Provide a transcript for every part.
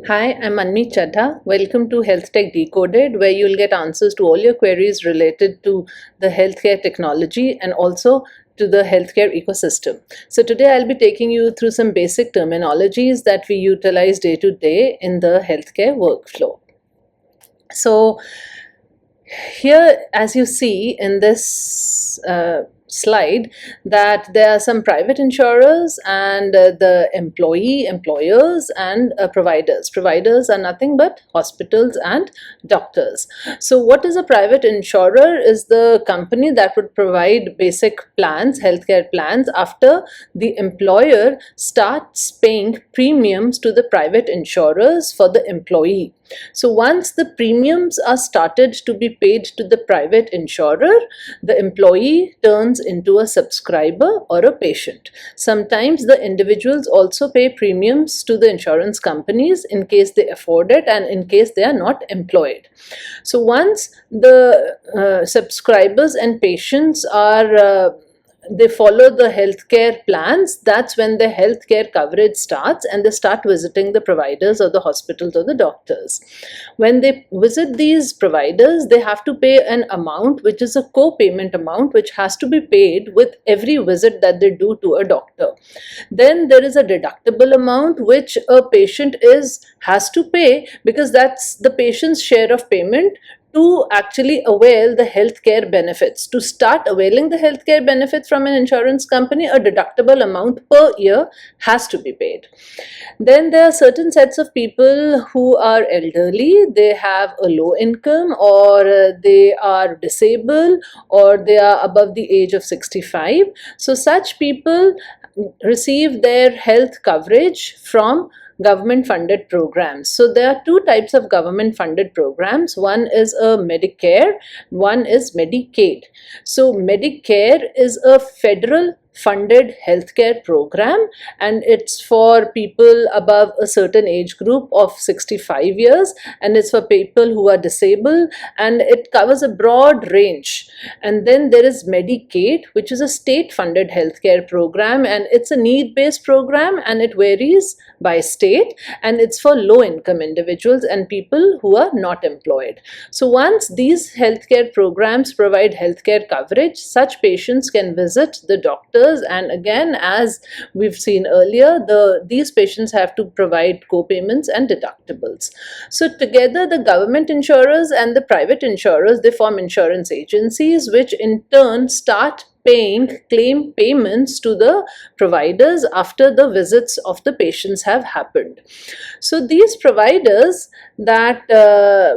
Hi, I'm Manmeet Chadha. Welcome to Health Tech Decoded, where you'll get answers to all your queries related to the healthcare technology and also to the healthcare ecosystem. So today I'll be taking you through some basic terminologies that we utilize day to day in the healthcare workflow. So here, as you see in this slide, that there are some private insurers and the employers and providers. Providers are nothing but hospitals and doctors. So what is a private insurer? Is the company that would provide basic plans, healthcare plans, after the employer starts paying premiums to the private insurers for the employee. So once the premiums are started to be paid to the private insurer, the employee turns into a subscriber or a patient. Sometimes the individuals also pay premiums to the insurance companies in case they afford it and in case they are not employed. So once the subscribers and patients are they follow the healthcare plans, that's when the healthcare coverage starts and they start visiting the providers or the hospitals or the doctors. When they visit these providers, they have to pay an amount which is a co-payment amount which has to be paid with every visit that they do to a doctor. Then there is a deductible amount which a patient has to pay, because that's the patient's share of payment to actually avail the healthcare benefits. To start availing the healthcare benefits from an insurance company, a deductible amount per year has to be paid. Then there are certain sets of people who are elderly, they have a low income, or they are disabled, or they are above the age of 65. So such people receive their health coverage from government funded programs. So there are two types of government funded programs. One is a Medicare, one is Medicaid. So Medicare is a federal funded healthcare program, and it's for people above a certain age group of 65 years, and it's for people who are disabled, and it covers a broad range. And then there is Medicaid, which is a state funded healthcare program, and it's a need based program and it varies by state, and it's for low income individuals and people who are not employed. So once these healthcare programs provide healthcare coverage, such patients can visit the doctor, and again, as we've seen earlier, these patients have to provide co-payments and deductibles. So together, the government insurers and the private insurers, they form insurance agencies, which in turn start paying claim payments to the providers after the visits of the patients have happened. So these providers that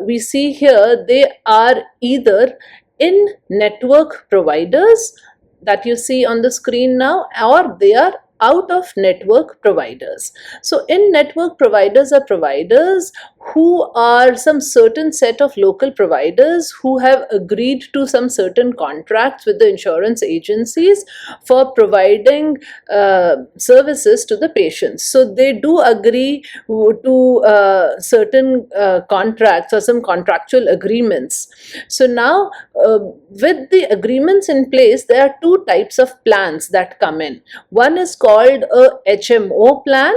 we see here, they are either in-network providers that you see on the screen now, or they are out of network providers. So in network providers are providers who are some certain set of local providers who have agreed to some certain contracts with the insurance agencies for providing services to the patients. So they do agree to certain contracts or some contractual agreements. So now with the agreements in place, there are two types of plans that come in. One is called a HMO plan,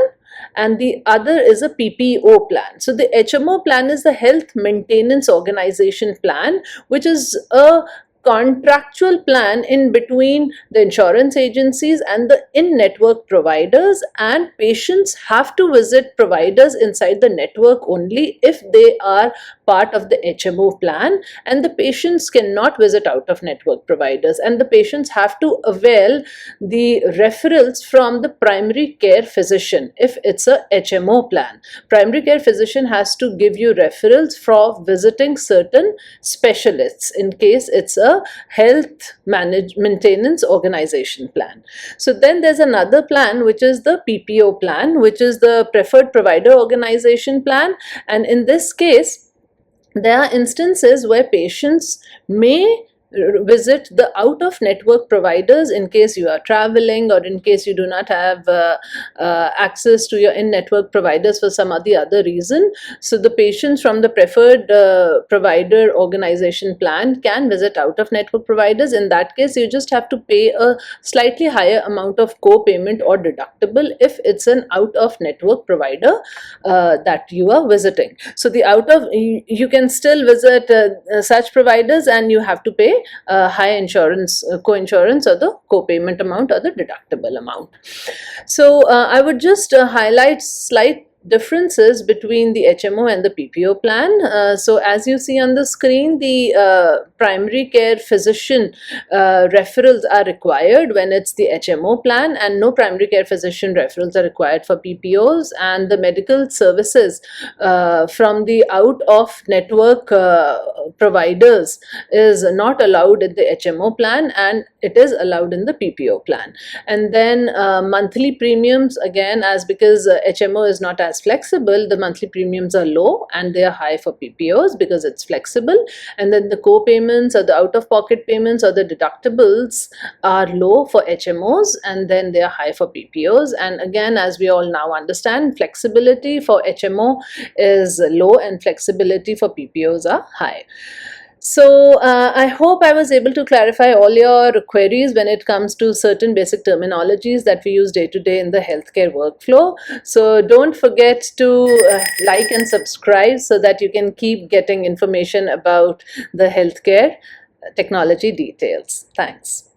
and the other is a PPO plan. So the HMO plan is the Health Maintenance Organization plan, which is a contractual plan in between the insurance agencies and the in-network providers, and patients have to visit providers inside the network only if they are part of the HMO plan, and the patients cannot visit out of network providers, and the patients have to avail the referrals from the primary care physician. If it's a HMO plan, primary care physician has to give you referrals for visiting certain specialists in case it's a health maintenance organization plan. So then there's another plan which is the PPO plan, which is the preferred provider organization plan, and in this case there are instances where patients may visit the out of network providers in case you are traveling or in case you do not have access to your in network providers for some or the other reason. So the patients from the preferred provider organization plan can visit out of network providers. In that case, you just have to pay a slightly higher amount of co-payment or deductible if it's an out of network provider that you are visiting. So the out of, you can still visit such providers, and you have to pay high insurance, co-insurance, or the co-payment amount or the deductible amount. So I would just highlight slight differences between the HMO and the PPO plan. So as you see on the screen, the primary care physician referrals are required when it's the HMO plan, and no primary care physician referrals are required for PPOs, and the medical services from the out of network providers is not allowed in the HMO plan, and it is allowed in the PPO plan. And then monthly premiums, again, as because HMO is not as flexible, the monthly premiums are low and they are high for PPOs because it's flexible. And then the co-payments or the out-of-pocket payments or the deductibles are low for HMOs, and then they are high for PPOs. And again, as we all now understand, flexibility for HMO is low and flexibility for PPOs are high. So I hope I was able to clarify all your queries when it comes to certain basic terminologies that we use day to day in the healthcare workflow. So don't forget to like and subscribe so that you can keep getting information about the healthcare technology details. Thanks.